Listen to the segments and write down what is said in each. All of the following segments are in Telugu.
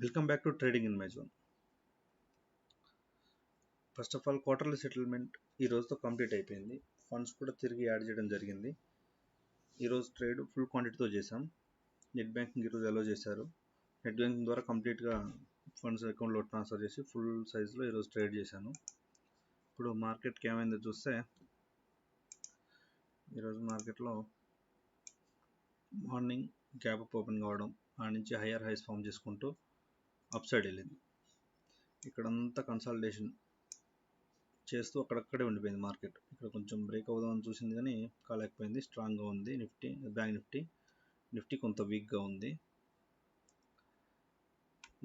Welcome back to trading in my zone. First of all quarterly settlement ఈ రోజుతో కంప్లీట్ అయిపోయింది. ఫండ్స్ కూడా తిరిగి యాడ్ చేయడం జరిగింది. ఈరోజు ట్రేడ్ ఫుల్ క్వాంటిటీతో చేశాం. నెట్ బ్యాంకింగ్ ఈరోజు అలో చేశారు. నెట్ బ్యాంకింగ్ ద్వారా కంప్లీట్గా ఫండ్స్ అకౌంట్లో ట్రాన్స్ఫర్ చేసి ఫుల్ సైజ్లో ఈరోజు ట్రేడ్ చేశాను. ఇప్పుడు మార్కెట్కి ఏమైందో చూస్తే ఈరోజు మార్కెట్లో మార్నింగ్ గ్యాప్ అప్ ఓపెన్ కావడం, ఆ నుంచి హయ్యర్ హైస్ ఫామ్ చేసుకుంటూ అప్ సైడ్ వెళ్ళింది. ఇక్కడంతా కన్సాలిడేషన్ చేస్తూ అక్కడక్కడే ఉండిపోయింది మార్కెట్. ఇక్కడ కొంచెం బ్రేక్ అవుదామని చూసింది కానీ కాలేకపోయింది. స్ట్రాంగ్గా ఉంది నిఫ్టీ, బ్యాంక్ నిఫ్టీ కొంత వీక్గా ఉంది.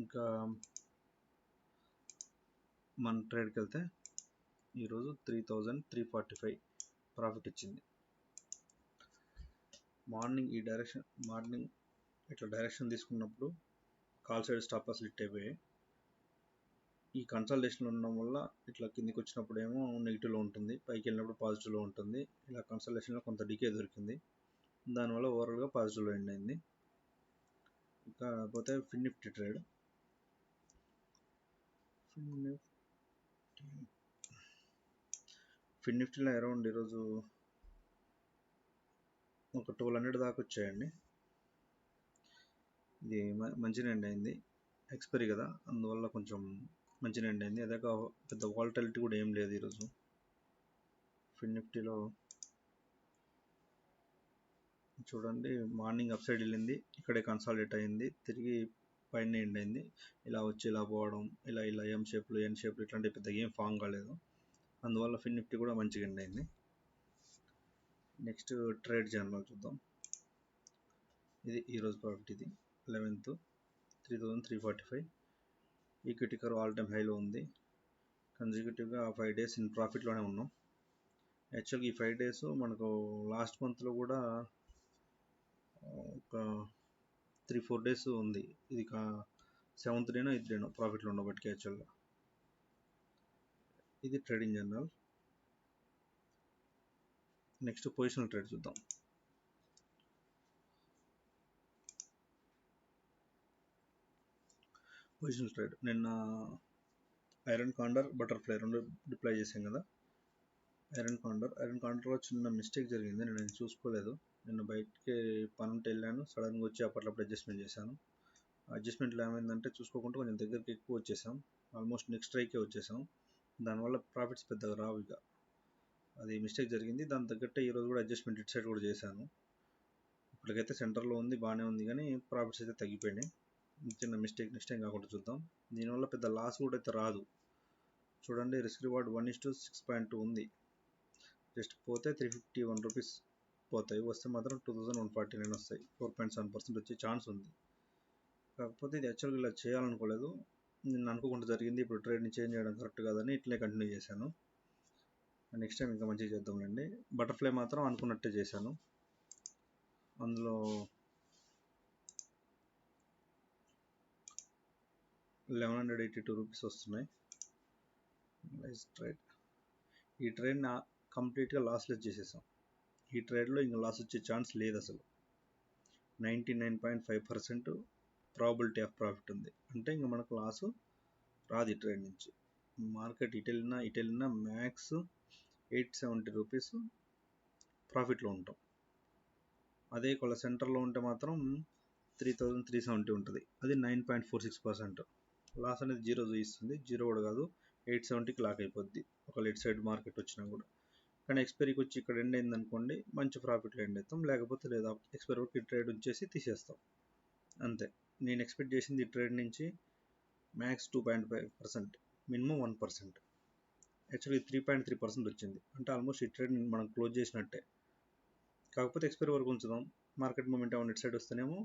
ఇంకా మన ట్రేడ్కి వెళ్తే ఈరోజు 3345 ప్రాఫిట్ ఇచ్చింది. మార్నింగ్ ఇట్లా డైరెక్షన్ తీసుకున్నప్పుడు call side stop loss hit అయిపోయాయి. ఈ కన్సల్టేషన్ ఉండడం వల్ల ఇట్లా కిందికి వచ్చినప్పుడు ఏమో నెగిటివ్లో ఉంటుంది, పైకి వెళ్ళినప్పుడు పాజిటివ్లో ఉంటుంది. ఇలా కన్సల్టేషన్లో కొంత డికే దొరికింది, దానివల్ల ఓవరాల్గా పాజిటివ్లో ఎండ్ అయింది. ఇంకా పోతే ఫిన్ నిఫ్టీలో అరౌండ్ ఈరోజు ఒక 1200 దాకా వచ్చాయండి. ఇది మంచిగా ఎండ్ అయింది, ఎక్స్పైరీ కదా, అందువల్ల కొంచెం మంచిగా ఎండ్ అయింది. అదే పెద్ద వాలటిలిటీ కూడా ఏం లేదు ఈరోజు. ఫిన్ నిఫ్టీలో చూడండి, మార్నింగ్ అప్ సైడ్ వెళ్ళింది, ఇక్కడే కన్సాలిడేట్ అయింది, తిరిగి పైన ఎండ్ అయింది. ఇలా వచ్చి ఇలా పోవడం, ఇలా ఎం షేప్లు ఎన్ షేప్లు ఇట్లాంటి పెద్ద ఏం ఫామ్ కాలేదు. అందువల్ల ఫిన్ నిఫ్టీ కూడా మంచిగా ఎండ్ అయింది. నెక్స్ట్ ట్రేడ్ జర్నల్ చూద్దాం. ఇది ఈరోజు ప్రాఫిట్. ఇది 11th 3345. Equity curve all time హైలో ఉంది. కన్సిక్యూటివ్గా 5 days ఇన్ ప్రాఫిట్లోనే ఉన్నాం. యాక్చువల్గా ఈ 5 days మనకు లాస్ట్ మంత్లో కూడా ఒక 3-4 days ఉంది. ఇది 7th డేనో 8th డేనో ప్రాఫిట్లో ఉండబట్టి యాక్చువల్గా. ఇది trading journal. Next positional trade చూద్దాం. పొజిషనల్ ట్రేడ్ నిన్న ఐరన్ కాండర్, బటర్ఫ్లై రెండు డిప్లై చేసాం కదా. ఐరన్ కాండర్లో చిన్న మిస్టేక్ జరిగింది, నేను చూసుకోలేదు. నిన్న బయటికి పని ఉంటే వెళ్ళాను, సడన్గా వచ్చి అప్పట్లప్పుడు అడ్జస్ట్మెంట్ చేశాను. అడ్జస్ట్మెంట్లో ఏమైందంటే చూసుకోకుండా కొంచెం దగ్గరికి ఎక్కువ వచ్చేసాం, ఆల్మోస్ట్ నెక్స్ట్ స్ట్రైకే వచ్చేసాం. దానివల్ల ప్రాఫిట్స్ పెద్దగా రావు. ఇక అది మిస్టేక్ జరిగింది. దాని తగ్గట్టే ఈరోజు కూడా అడ్జస్ట్మెంట్ ఇటు సైడ్ కూడా చేశాను. ఇప్పటికైతే సెంటర్లో ఉంది, బాగానే ఉంది, కానీ ప్రాఫిట్స్ అయితే తగ్గిపోయినాయి. చిన్న మిస్టేక్ కాకుండా చూద్దాం. దీనివల్ల పెద్ద లాస్ కూడా అయితే రాదు. చూడండి, రిస్క్ రివార్డ్ 1:6.2 ఉంది. జస్ట్ పోతే 351 రూపీస్ పోతాయి, వస్తే మాత్రం 2149 వస్తాయి. 4.7% వచ్చే ఛాన్స్ ఉంది. కాకపోతే ఇది యాక్చువల్గా ఇలా చేయాలనుకోలేదు, నేను అనుకోకుండా జరిగింది. ఇప్పుడు ట్రేడ్ని చేంజ్ చేయడం కరెక్ట్ కాదని ఇట్లే కంటిన్యూ చేశాను. నెక్స్ట్ టైం ఇంకా మంచిగా చేద్దాంలేండి. బటర్ఫ్లై మాత్రం అనుకున్నట్టే చేశాను. అందులో 1182 రూపీస్ వస్తున్నాయి. ట్రేడ్ ఈ ట్రేడ్ని కంప్లీట్గా లాస్లెస్ చేసేసాం. ఈ ట్రేడ్లో ఇంకా లాస్ వచ్చే ఛాన్స్ లేదు అసలు. 99.5% ప్రాబిలిటీ ఆఫ్ ప్రాఫిట్ ఉంది. అంటే ఇంకా మనకు లాసు రాదు ఈ ట్రేడ్ నుంచి. మార్కెట్ ఇటు వెళ్ళినా మ్యాక్స్ 870 రూపీస్ ప్రాఫిట్లో ఉంటాం. అదే కొల సెంటర్లో ఉంటే మాత్రం 3370 ఉంటుంది. అది 9.46%. లాస్ అనేది 0 చూపిస్తుంది. 0 కూడా కాదు, 870కి లాక్ అయిపోద్ది ఒక లెట్ సైడ్ మార్కెట్ వచ్చినా కూడా. కానీ ఎక్స్పైరీకి వచ్చి ఇక్కడ ఎండ్ అయింది అనుకోండి, మంచి ప్రాఫిట్లో ఎండ్ అవుతాం. లేకపోతే లేదా ఎక్స్పైరీ వరకు ఈ ట్రేడ్ వచ్చేసి తీసేస్తాం, అంతే. నేను ఎక్స్పెక్ట్ చేసింది ఈ ట్రేడ్ నుంచి మ్యాక్స్ 2.5%, మినిమం 1%. యాక్చువల్లీ 3.3% వచ్చింది. అంటే ఆల్మోస్ట్ ఈ ట్రేడ్ మనం క్లోజ్ చేసినట్టే. కాకపోతే ఎక్స్పైరీ వరకు ఉంచుదాం, మార్కెట్ మూమెంట్ ఏమైనా ఇటు సైడ్ వస్తేనేమో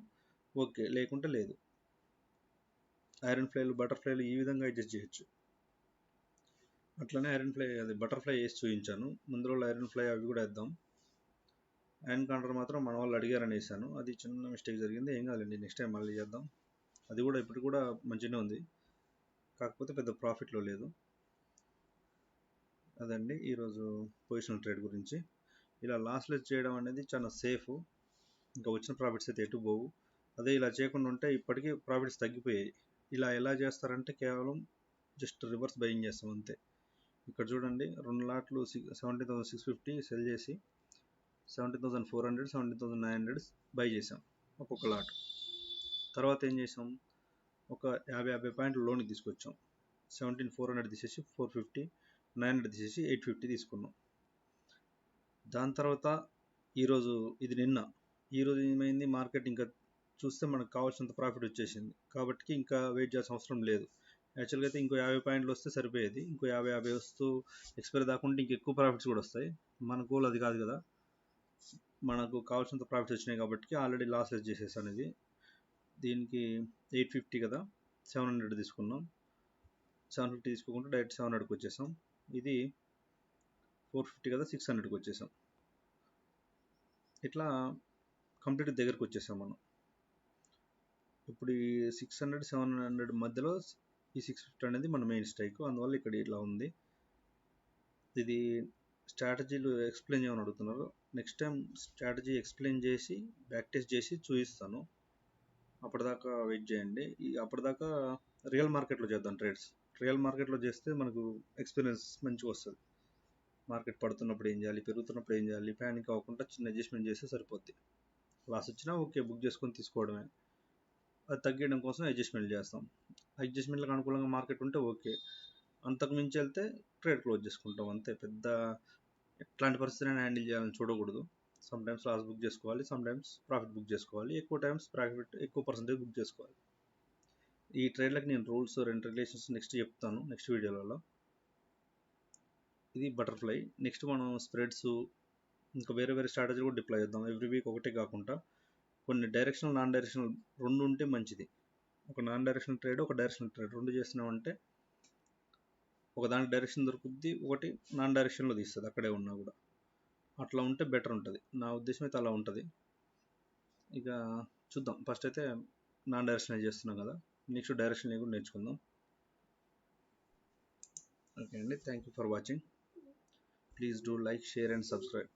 ఓకే, లేకుంటే లేదు. ఐరన్ ఫ్లైలు, బటర్ఫ్లైలు ఈ విధంగా అడ్జస్ట్ చేయొచ్చు. అట్లనే బటర్ఫ్లై వేసి చూపించాను. ముందు రోజులు ఐరన్ ఫ్లై అవి కూడా వేద్దాం. ఐరన్ కాండర్ మాత్రం మన వాళ్ళు అడిగారని వేసాను. అది చిన్న మిస్టేక్ జరిగింది, ఏం కాదండి, నెక్స్ట్ టైం మళ్ళీ చేద్దాం. అది కూడా ఇప్పుడు కూడా మంచిగానే ఉంది, కాకపోతే పెద్ద ప్రాఫిట్లో లేదు. అదండి ఈరోజు పొజిషనల్ ట్రేడ్ గురించి. ఇలా లాస్లెస్ చేయడం అనేది చాలా సేఫ్. ఇంకా వచ్చిన ప్రాఫిట్స్ అయితే ఎటు పోవు. అదే ఇలా చేయకుండా ఉంటే ఇప్పటికీ ప్రాఫిట్స్ తగ్గిపోయాయి. ఇలా ఎలా చేస్తారంటే కేవలం జస్ట్ రివర్స్ బయింగ్ చేస్తాం అంతే. ఇక్కడ చూడండి 2 లాట్లు 17,650 సెల్ చేసి 17,400 17,900 బై చేసాం ఒక్కొక్క లాట్. తర్వాత ఏం చేసాం, ఒక 50 పాయింట్లు లోన్కి తీసుకొచ్చాం. 17,400 తీసేసి 450, 900 తీసేసి 850 తీసుకున్నాం. దాని తర్వాత ఈరోజు ఇది ఈరోజు ఏమైంది, మార్కెట్ ఇంకా చూస్తే మనకు కావాల్సినంత ప్రాఫిట్ వచ్చేసింది కాబట్టి ఇంకా వెయిట్ చేయాల్సిన అవసరం లేదు. యాక్చువల్గా అయితే ఇంకో 50 పాయింట్లు వస్తే సరిపోయేది. ఇంకో 50 వస్తూ ఎక్స్పైరీ దాకుంటే ఇంక ఎక్కువ ప్రాఫిట్స్ కూడా వస్తాయి. మన గోల్ అది కాదు కదా, మనకు కావాల్సినంత ప్రాఫిట్స్ వచ్చినాయి కాబట్టి ఆల్రెడీ లాసెస్ చేసేసాను. ఇది దీనికి 850 కదా, 700 తీసుకున్నాం. 750 తీసుకోకుండా డైరెక్ట్ 700కి వచ్చేసాం. ఇది 450 కదా, 600కి వచ్చేసాం. ఇట్లా కంప్లీట్ దగ్గరకు వచ్చేసాం మనం. ఇప్పుడు ఈ 600 700 మధ్యలో ఈ 650 అనేది మన మెయిన్ స్ట్రైక్, అందువల్ల ఇక్కడ ఇట్లా ఉంది. ఇది స్ట్రాటజీలు ఎక్స్ప్లెయిన్ చేయమని అడుగుతున్నారు. నెక్స్ట్ టైం స్ట్రాటజీ ఎక్స్ప్లెయిన్ చేసి బ్యాక్ టెస్ట్ చేసి చూపిస్తాను. అప్పటిదాకా వెయిట్ చేయండి. అప్పటిదాకా రియల్ మార్కెట్లో చేద్దాం ట్రేడ్స్. రియల్ మార్కెట్లో చేస్తే మనకు ఎక్స్పీరియన్స్ మంచిగా వస్తుంది. మార్కెట్ పడుతున్నప్పుడు ఏం చేయాలి, పెరుగుతున్నప్పుడు ఏం చేయాలి, ప్యానిక్ అవ్వకుండా చిన్న అడ్జస్ట్మెంట్ చేస్తే సరిపోద్ది. లాస్ వచ్చినా ఓకే, బుక్ చేసుకొని తీసుకోవడమే. అది తగ్గడం కోసం అడ్జస్ట్మెంట్ చేస్తాం. అడ్జస్ట్మెంట్లకు అనుకూలంగా మార్కెట్ ఉంటే ఓకే, అంతకు మించి వెళ్తే ట్రేడ్ క్లోజ్ చేసుకుంటాం అంతే. పెద్ద ఎట్లాంటి పరిస్థితిని హ్యాండిల్ చేయాలని చూడకూడదు. సమ్ టైమ్స్ లాస్ బుక్ చేసుకోవాలి, సమ్ టైమ్స్ ప్రాఫిట్ బుక్ చేసుకోవాలి, ఎక్కువ టైమ్స్ ప్రాఫిట్ ఎక్కువ పర్సెంటేజ్ బుక్ చేసుకోవాలి. ఈ ట్రేడ్లకు నేను రూల్స్ అండ్ రెగ్యులేషన్స్ నెక్స్ట్ చెప్తాను నెక్స్ట్ వీడియోలలో. ఇది బటర్ఫ్లై. నెక్స్ట్ మనం స్ప్రెడ్స్ ఇంకా వేరే వేరే స్ట్రాటజీ కూడా డిప్లాయ్ చేద్దాం. ఎవ్రీ వీక్ ఒకటే కాకుండా కొన్ని డైరెక్షనల్ నాన్ డైరెక్షనల్ రెండు ఉంటే మంచిది. ఒక నాన్ డైరెక్షనల్ ట్రేడ్, ఒక డైరెక్షనల్ ట్రేడ్ రెండు చేసినామంటే ఒక దానికి డైరెక్షన్ దొరుకుద్ది, ఒకటి నాన్ డైరెక్షన్లో తీస్తుంది అక్కడే ఉన్నా కూడా. అట్లా ఉంటే బెటర్ ఉంటుంది. నా ఉద్దేశం అయితే అలా ఉంటుంది. ఇక చూద్దాం. ఫస్ట్ అయితే నాన్ డైరెక్షనల్ చేస్తున్నాం కదా, నెక్స్ట్ డైరెక్షన్ కూడా నేర్చుకుందాం. ఓకే అండి, thank you for watching. Please do like, share and subscribe.